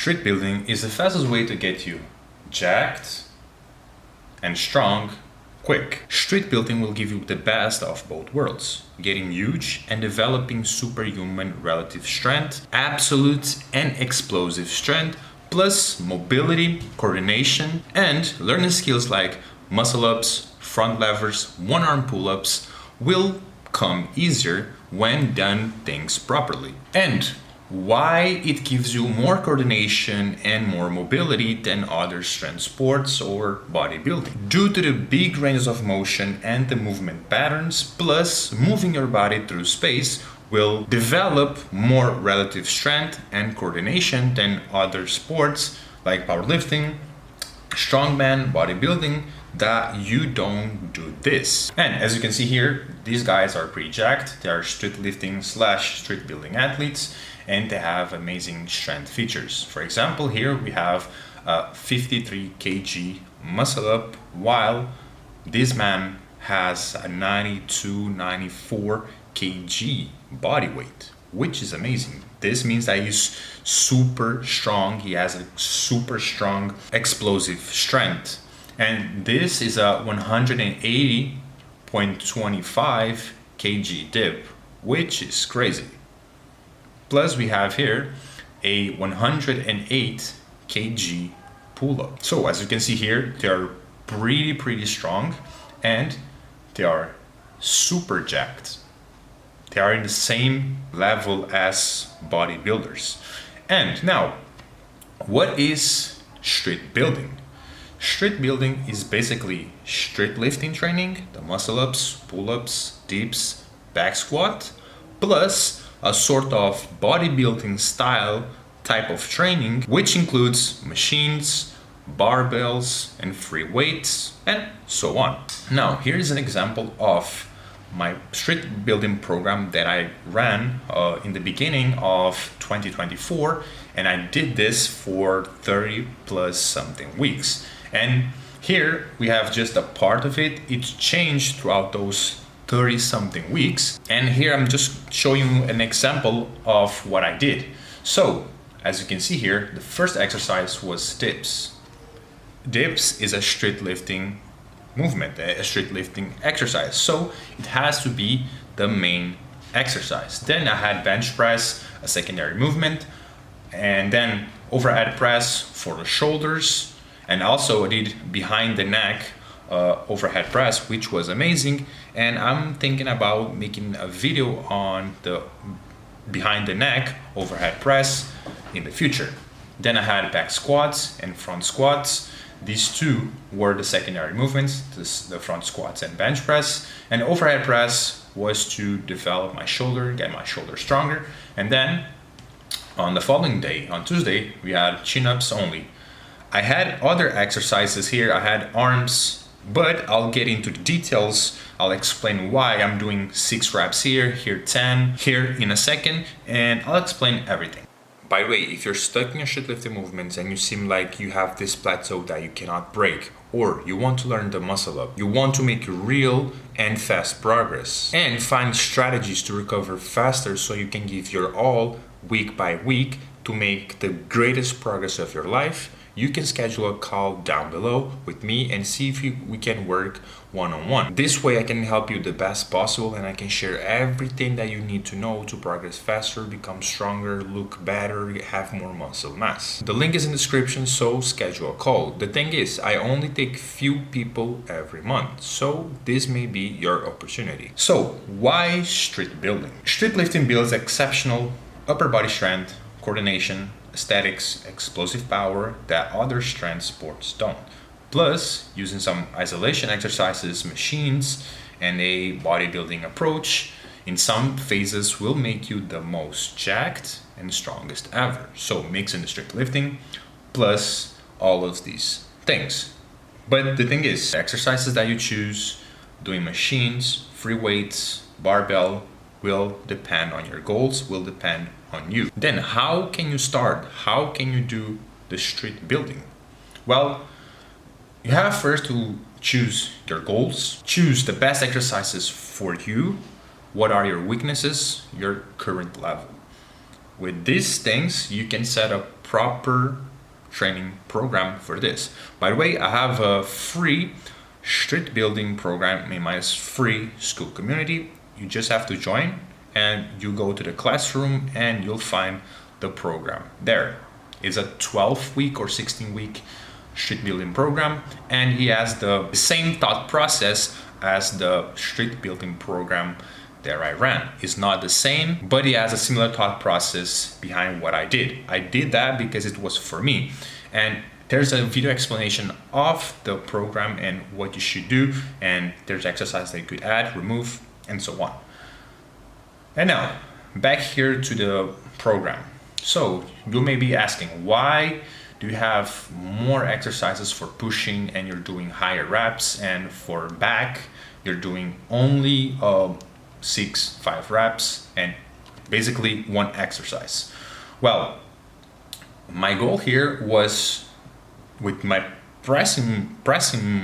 Street building is the fastest way to get you jacked and strong quick. Street building will give you the best of both worlds, getting huge and developing superhuman relative strength, absolute and explosive strength, plus mobility, coordination, and learning skills like muscle ups, front levers, one arm pull-ups will come easier when done things properly. And why it gives you more coordination and more mobility than other strength sports or bodybuilding. Due to the big ranges of motion and the movement patterns, plus moving your body through space will develop more relative strength and coordination than other sports like powerlifting, strongman, bodybuilding, that you don't do this. And as you can see here, these guys are pretty jacked. They are street lifting / street building athletes, and they have amazing strength features. For example, here we have a 53 kg muscle up, while this man has a 94 kg body weight, which is amazing. This means that he's super strong. He has a super strong explosive strength. And this is a 180.25 kg dip, which is crazy. Plus we have here a 108 kg pull-up. So as you can see here, they are pretty strong and they are super jacked. They are in the same level as bodybuilders. And now, what is street building? Street building is basically street lifting training, the muscle ups, pull-ups, dips, back squat, plus a sort of bodybuilding style type of training, which includes machines, barbells, and free weights, and so on. Now, here is an example of my street building program that I ran in the beginning of 2024, and I did this for 30 plus something weeks. And here we have just a part of it. It's changed throughout those 30 something weeks. And here I'm just showing you an example of what I did. So as you can see here, the first exercise was dips. Dips is a street lifting movement, a street lifting exercise. So it has to be the main exercise. Then I had bench press, a secondary movement, and then overhead press for the shoulders. And also I did behind the neck overhead press, which was amazing. And I'm thinking about making a video on the behind the neck overhead press in the future. Then I had back squats and front squats. These two were the secondary movements, the front squats and bench press. And overhead press was to develop my shoulder, get my shoulder stronger. And then on the following day, on Tuesday, we had chin-ups only. I had other exercises here. I had arms, but I'll get into the details. I'll explain why I'm doing 6 reps here, here 10, here in a second, and I'll explain everything. By the way, if you're stuck in your street lifting movements and you seem like you have this plateau that you cannot break, or you want to learn the muscle up, you want to make real and fast progress, and find strategies to recover faster so you can give your all week by week to make the greatest progress of your life, you can schedule a call down below with me and see if we can work one-on-one. This way I can help you the best possible, and I can share everything that you need to know to progress faster, become stronger, look better, have more muscle mass. The link is in the description, so schedule a call. The thing is, I only take few people every month, so this may be your opportunity. So why street building? Street lifting builds exceptional upper body strength, coordination, aesthetics, explosive power that other strength sports don't. Plus, using some isolation exercises, machines, and a bodybuilding approach in some phases will make you the most jacked and strongest ever. So mixing the street lifting plus all of these things. But the thing is, exercises that you choose, doing machines, free weights, barbell, will depend on your goals, will depend on you. Then how can you start? How can you do the street building? Well, you have first to choose your goals, choose the best exercises for you, what are your weaknesses, your current level. with these things, you can set a proper training program for this. By the way, I have a free street building program in my free school community. You just have to join and you go to the classroom and you'll find the program there. It's a 12-week or 16-week street building program, and he has the same thought process as the street building program that I ran. It's not the same, but he has a similar thought process behind what I did. I did that because it was for me. And there's a video explanation of the program and what you should do, and there's exercise that you could add, remove, and so on. And now, back here to the program. So you may be asking, why do you have more exercises for pushing and you're doing higher reps, and for back you're doing only 5 reps and basically one exercise? Well, my goal here was with my pressing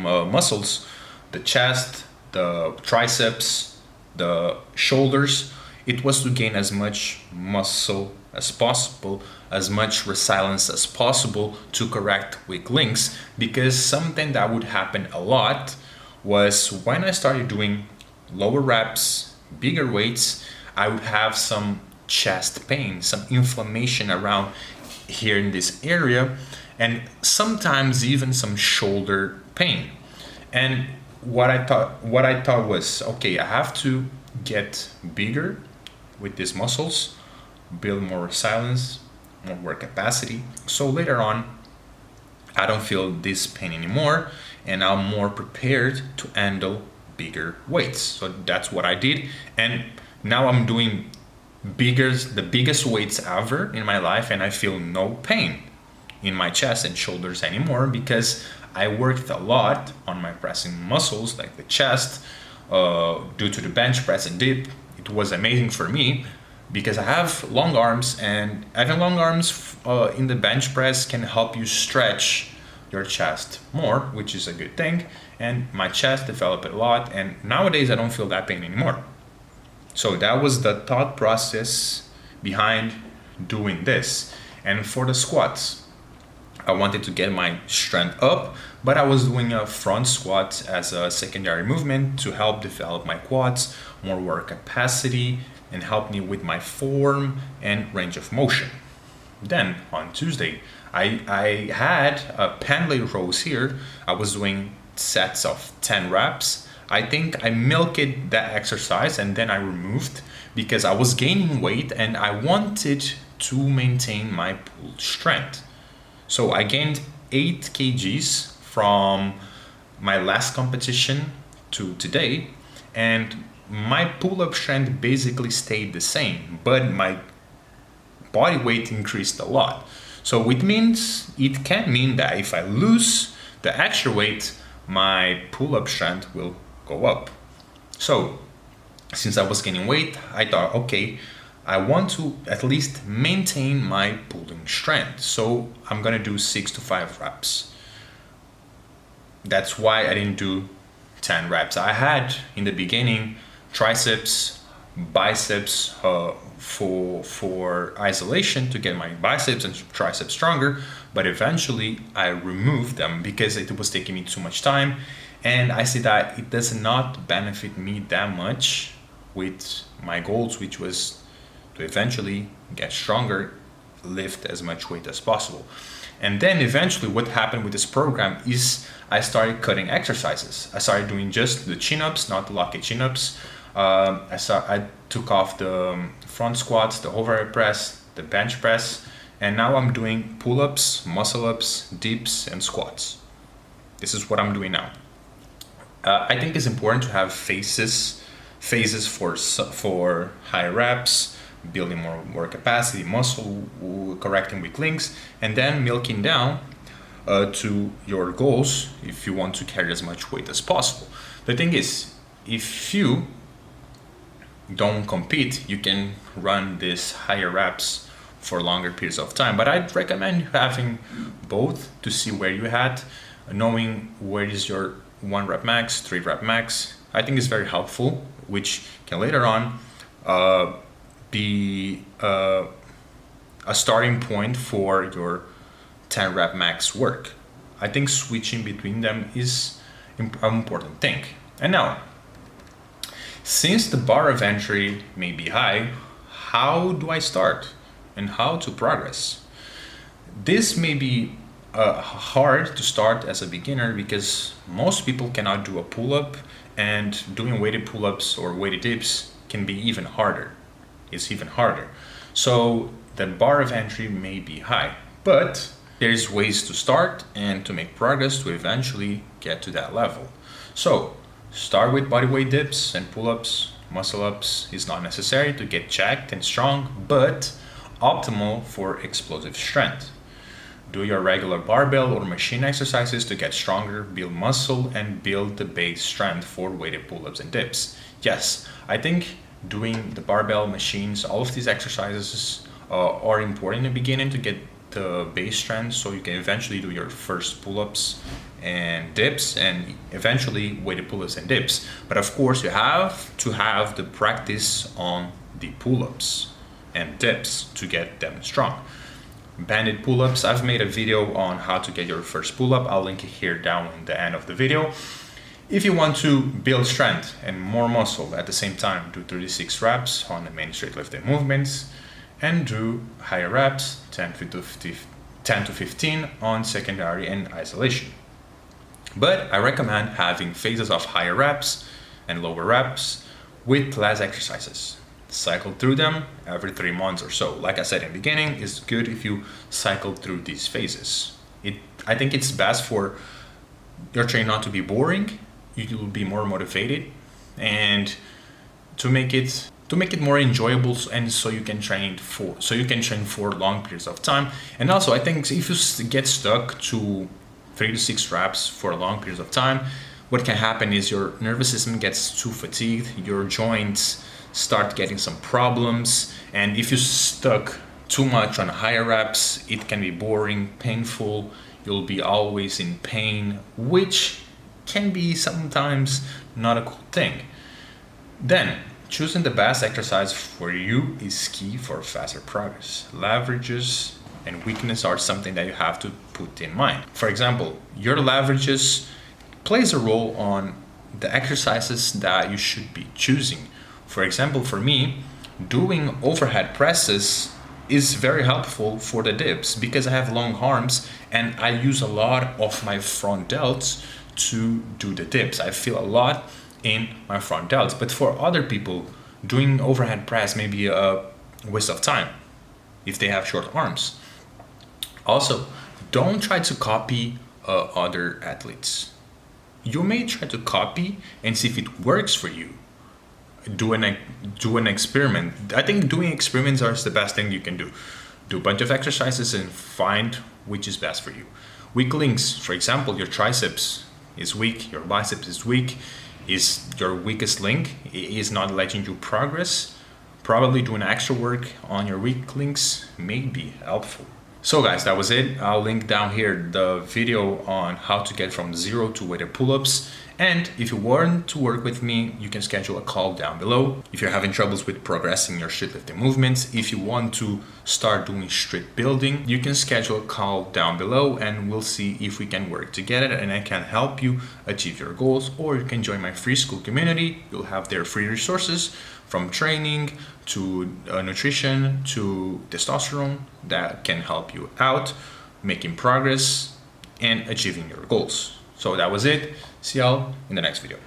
muscles, the chest, the triceps, the shoulders, it was to gain as much muscle as possible, as much resilience as possible to correct weak links, because something that would happen a lot was when I started doing lower reps, bigger weights, I would have some chest pain, some inflammation around here in this area, and sometimes even some shoulder pain. And what I thought was, okay, I have to get bigger with these muscles, build more resilience, more work capacity, so later on I don't feel this pain anymore and I'm more prepared to handle bigger weights. So that's what I did, and now I'm doing the biggest weights ever in my life, and I feel no pain in my chest and shoulders anymore because I worked a lot on my pressing muscles, like the chest, due to the bench press and dip. It was amazing for me because I have long arms, and having long arms in the bench press can help you stretch your chest more, which is a good thing. And my chest developed a lot, and nowadays I don't feel that pain anymore. So that was the thought process behind doing this. And for the squats, I wanted to get my strength up, but I was doing a front squat as a secondary movement to help develop my quads, more work capacity, and help me with my form and range of motion. Then on Tuesday, I had a pendlay rows here. I was doing sets of 10 reps. I think I milked that exercise and then I removed because I was gaining weight and I wanted to maintain my pull strength. So I gained 8 kgs from my last competition to today, and my pull-up strength basically stayed the same, but my body weight increased a lot. So it can mean that if I lose the extra weight, my pull-up strength will go up. So since I was gaining weight, I thought, okay, I want to at least maintain my pulling strength. So I'm gonna do 6 to 5 reps. That's why I didn't do 10 reps. I had in the beginning triceps, biceps for isolation to get my biceps and triceps stronger, but eventually I removed them because it was taking me too much time, and I see that it does not benefit me that much with my goals, which was to eventually get stronger, lift as much weight as possible. And then eventually what happened with this program is I started cutting exercises. I started doing just the chin-ups, not the locked chin-ups. I took off the front squats, the overhead press, the bench press, and now I'm doing pull-ups, muscle-ups, dips, and squats. This is what I'm doing now. I think it's important to have phases for high reps, building more work capacity, muscle, correcting weak links, and then milking down to your goals if you want to carry as much weight as possible. The thing is, if you don't compete, you can run these higher reps for longer periods of time, but I'd recommend having both to see where you're at, knowing where is your 1 rep max, 3 rep max. I think is very helpful, which can later on be a starting point for your 10 rep max work. I think switching between them is an important thing. And now, since the bar of entry may be high, how do I start and how to progress? This may be hard to start as a beginner because most people cannot do a pull-up, and doing weighted pull-ups or weighted dips can be even harder. It's even harder. So the bar of entry may be high, but there's ways to start and to make progress to eventually get to that level. So start with bodyweight dips and pull-ups. Muscle ups is not necessary to get jacked and strong, but optimal for explosive strength. Do your regular barbell or machine exercises to get stronger, build muscle, and build the base strength for weighted pull-ups and dips. Yes, I think doing the barbell machines, all of these exercises are important in the beginning to get the base strength so you can eventually do your first pull-ups and dips and eventually weighted pull-ups and dips. But of course you have to have the practice on the pull-ups and dips to get them strong. Banded pull-ups, I've made a video on how to get your first pull-up. I'll link it here down in the end of the video. If you want to build strength and more muscle at the same time, do 36 reps on the main straight lifting movements and do higher reps, 10 to 15 on secondary and isolation. But I recommend having phases of higher reps and lower reps with less exercises. Cycle through them every 3 months or so. Like I said in the beginning, it's good if you cycle through these phases. I think it's best for your training not to be boring. You will be more motivated, and to make it more enjoyable, and so you can train for long periods of time. And also, I think if you get stuck to 3 to 6 reps for long periods of time, what can happen is your nervous system gets too fatigued, your joints start getting some problems, and if you stuck too much on higher reps, it can be boring, painful, you'll be always in pain, which can be sometimes not a cool thing. Then, choosing the best exercise for you is key for faster progress. Leverages and weakness are something that you have to put in mind. For example, your leverages plays a role on the exercises that you should be choosing. For example, for me, doing overhead presses is very helpful for the dips because I have long arms and I use a lot of my front delts to do the dips. I feel a lot in my front delts. But for other people, doing overhead press may be a waste of time if they have short arms. Also, don't try to copy other athletes. You may try to copy and see if it works for you. Do an experiment. I think doing experiments is the best thing you can do. Do a bunch of exercises and find which is best for you. Weak links, for example, your triceps is weak, your biceps is weak, is your weakest link, is not letting you progress. Probably doing extra work on your weak links may be helpful. So guys, that was it. I'll link down here the video on how to get from 0 to weighted pull-ups. And if you want to work with me, you can schedule a call down below. If you're having troubles with progressing your street lifting movements, if you want to start doing street building, you can schedule a call down below and we'll see if we can work together and I can help you achieve your goals. Or you can join my free school community. You'll have their free resources from training to nutrition to testosterone that can help you out, making progress and achieving your goals. So that was it. See y'all in the next video.